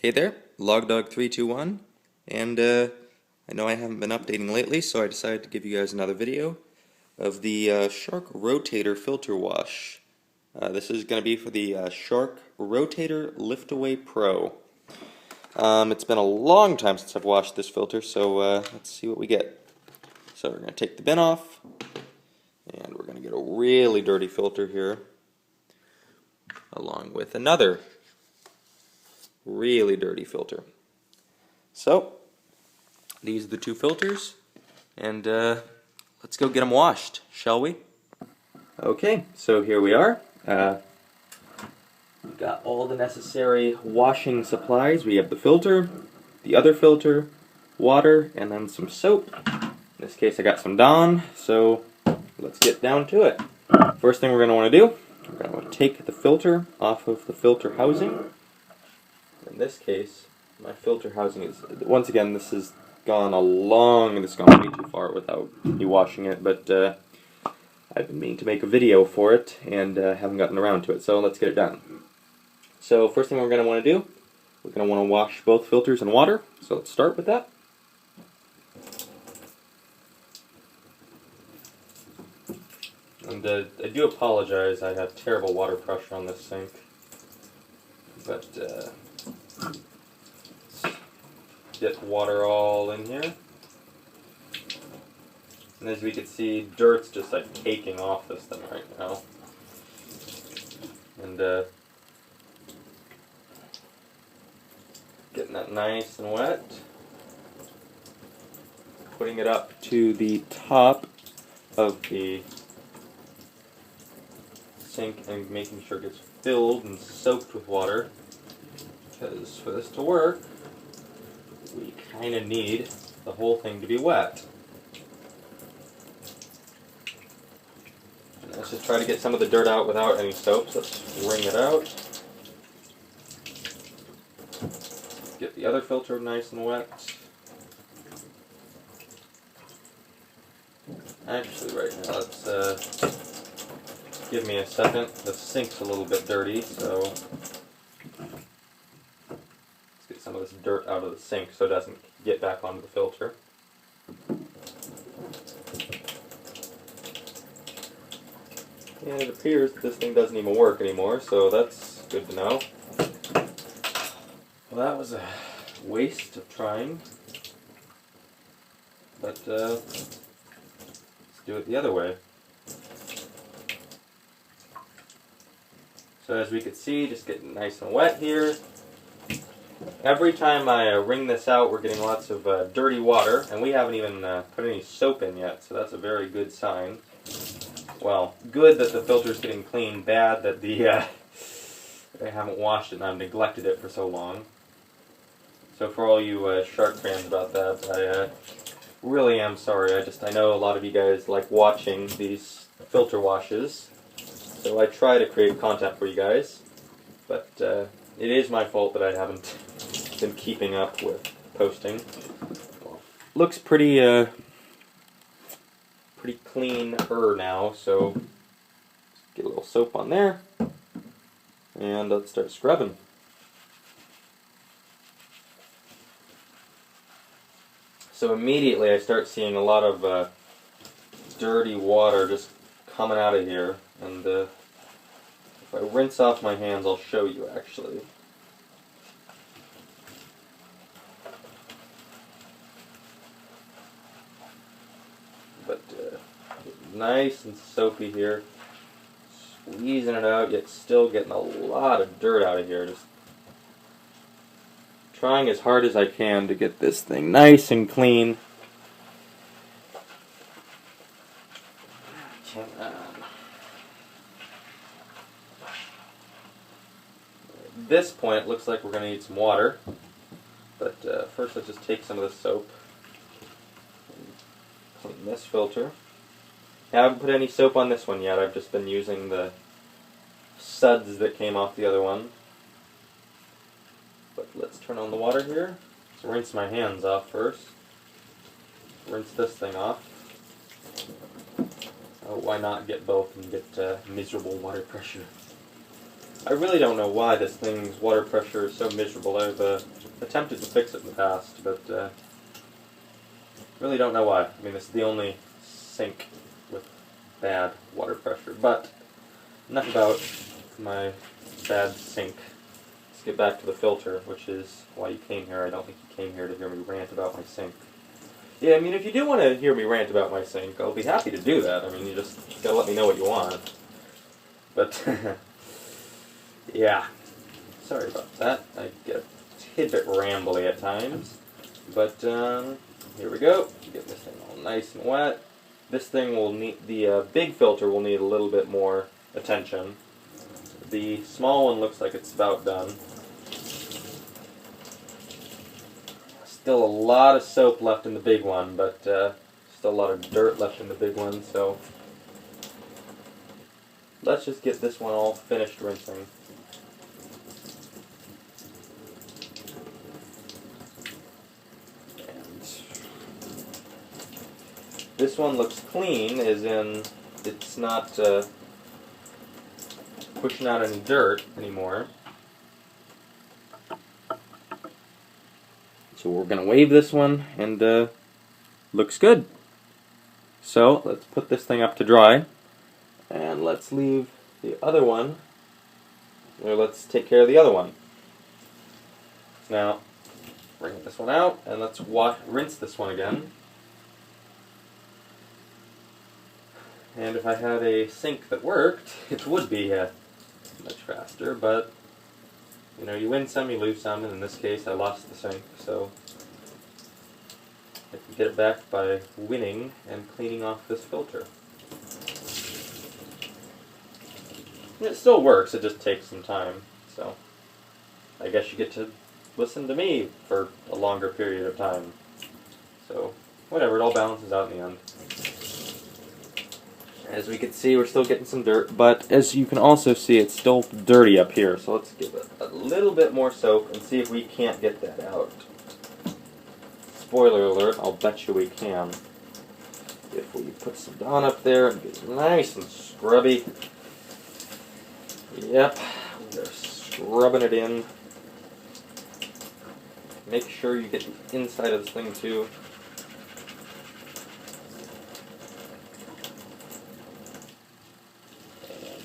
Hey there, LogDog321, and I know I haven't been updating lately, so I decided to give you guys another video of the Shark Rotator Filter Wash. This is going to be for the Shark Rotator Lift-Away Pro. It's been a long time since I've washed this filter, so let's see what we get. So we're going to take the bin off, and we're going to get a really dirty filter here, along with another really dirty filter. So, these are the two filters, and let's go get them washed, shall we? Okay, so here we are. We've got all the necessary washing supplies. We have the filter, the other filter, water, and then some soap. In this case I got some Dawn, so let's get down to it. First thing we're going to want to do, we're going to want to take the filter off of the filter housing. In this case, my filter housing is, once again, this has gone this has gone way too far without me washing it, but I've been meaning to make a video for it and haven't gotten around to it, so let's get it done. So first thing we're going to want to do, we're going to want to wash both filters in water, so let's start with that. And I do apologize, I have terrible water pressure on this sink, but get water all in here. And as we can see, dirt's just like caking off this thing right now. And getting that nice and wet. Putting it up to the top of the sink and making sure it gets filled and soaked with water. Because for this to work, we kind of need the whole thing to be wet. And let's just try to get some of the dirt out without any soap. So let's wring it out. Get the other filter nice and wet. Actually, right now, let's give me a second. The sink's a little bit dirty, so some of this dirt out of the sink so it doesn't get back onto the filter. And it appears that this thing doesn't even work anymore, so that's good to know. Well, that was a waste of trying, but let's do it the other way. So as we can see, just getting nice and wet here. Every time I wring this out, we're getting lots of dirty water, and we haven't even put any soap in yet, so that's a very good sign. Well, good that the filter's getting clean, bad that I haven't washed it and I've neglected it for so long. So for all you shark fans about that, I really am sorry. I know a lot of you guys like watching these filter washes, so I try to create content for you guys, but it is my fault that I haven't been keeping up with posting. Looks pretty pretty clean-er now, so just get a little soap on there, and let's start scrubbing. So immediately I start seeing a lot of dirty water just coming out of here, and if I rinse off my hands, I'll show you actually. But nice and soapy here, squeezing it out, yet still getting a lot of dirt out of here. Just trying as hard as I can to get this thing nice and clean. At this point, it looks like we're going to need some water, but first let's just take some of the soap and clean this filter. I haven't put any soap on this one yet. I've just been using the suds that came off the other one. But let's turn on the water here. Let's rinse my hands off first. Rinse this thing off. Why not get both and get miserable water pressure? I really don't know why this thing's water pressure is so miserable. I've attempted to fix it in the past, but really don't know why. I mean, this is the only sink with bad water pressure. But enough about my bad sink. Let's get back to the filter, which is why you came here. I don't think you came here to hear me rant about my sink. Yeah, I mean, if you do want to hear me rant about my sink, I'll be happy to do that. I mean, you just gotta let me know what you want. But, yeah. Sorry about that. I get a tidbit rambly at times. But, here we go. Get this thing all nice and wet. This thing will need, the big filter will need a little bit more attention. The small one looks like it's about done. Still a lot of soap left in the big one, but still a lot of dirt left in the big one, so let's just get this one all finished rinsing. And this one looks clean, as in it's not pushing out any dirt anymore. So we're going to wave this one, and looks good. So let's put this thing up to dry, and let's leave the other one, or let's take care of the other one. Now, bring this one out, and let's rinse this one again. And if I had a sink that worked, it would be much faster, but you know, you win some, you lose some, and in this case I lost the sink, so I can get it back by winning and cleaning off this filter. And it still works, it just takes some time, so I guess you get to listen to me for a longer period of time. So, whatever, it all balances out in the end. As we can see, we're still getting some dirt, but as you can also see, it's still dirty up here. So let's give it a little bit more soap and see if we can't get that out. Spoiler alert, I'll bet you we can. If we put some Dawn up there and get nice and scrubby. Yep, we're scrubbing it in. Make sure you get the inside of this thing too.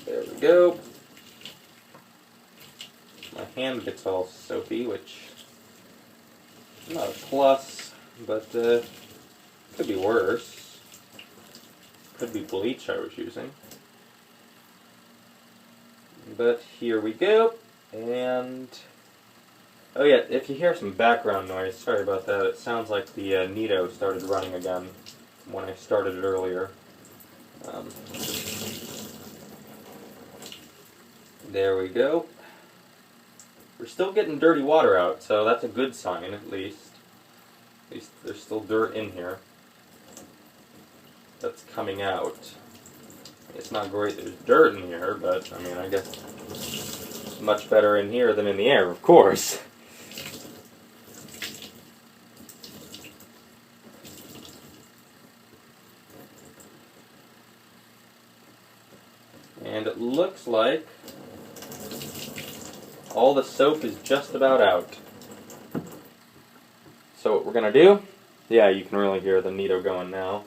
There we go. My hand gets all soapy, which is not a plus, but could be worse. Could be bleach I was using. But here we go, and oh yeah, if you hear some background noise, sorry about that, it sounds like the Nito started running again when I started it earlier. There we go. We're still getting dirty water out, so that's a good sign, at least. At least there's still dirt in here that's coming out. It's not great there's dirt in here, but, I mean, I guess it's much better in here than in the air, of course. And it looks like all the soap is just about out. So what we're going to do, yeah, you can really hear the Nito going now.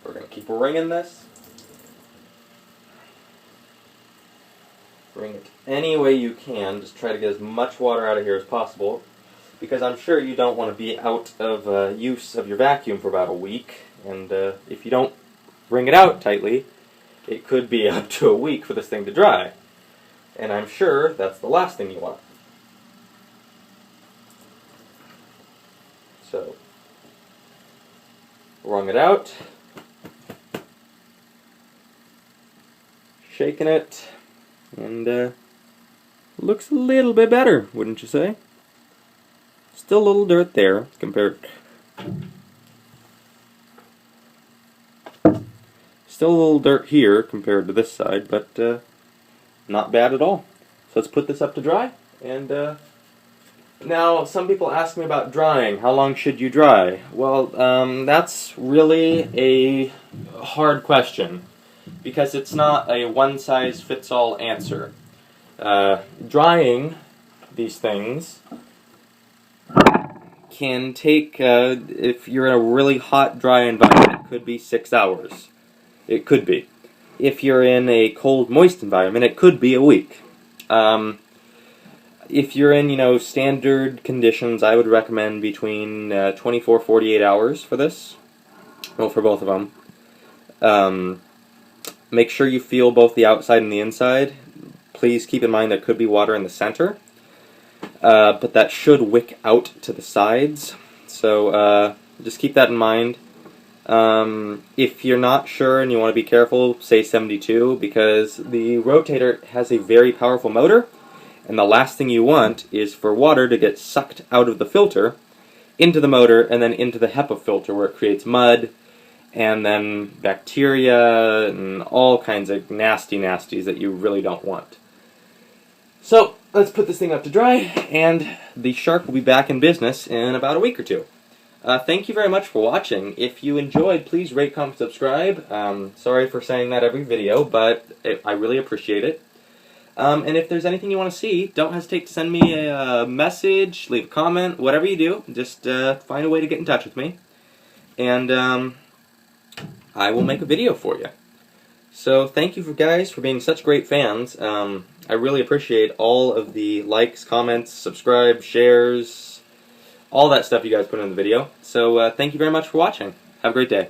We're going to keep wringing this. Wring it any way you can. Just try to get as much water out of here as possible. Because I'm sure you don't want to be out of use of your vacuum for about a week. And if you don't wring it out tightly, it could be up to a week for this thing to dry. And I'm sure that's the last thing you want. So, wrung it out. Shaking it. And looks a little bit better, wouldn't you say? Still a little dirt there compared. Still a little dirt here compared to this side, but not bad at all. So let's put this up to dry. And now, some people ask me about drying. How long should you dry? Well, that's really a hard question, because it's not a one-size-fits-all answer. Drying these things can take, if you're in a really hot, dry environment, it could be 6 hours. It could be. If you're in a cold, moist environment, it could be a week. If you're in, standard conditions, I would recommend between 24, 48 hours for this. Well, for both of them. Make sure you feel both the outside and the inside. Please keep in mind there could be water in the center. But that should wick out to the sides. So just keep that in mind. If you're not sure and you want to be careful, say 72, because the rotator has a very powerful motor, and the last thing you want is for water to get sucked out of the filter into the motor and then into the HEPA filter where it creates mud and then bacteria and all kinds of nasty nasties that you really don't want. So let's put this thing up to dry, and the Shark will be back in business in about a week or two. Thank you very much for watching. If you enjoyed, please rate, comment, subscribe. Sorry for saying that every video, but I really appreciate it. And if there's anything you want to see, don't hesitate to send me a message, leave a comment, whatever you do. Just find a way to get in touch with me. And I will make a video for you. So thank you guys for being such great fans. I really appreciate all of the likes, comments, subscribe, shares, all that stuff you guys put in the video. So thank you very much for watching. Have a great day.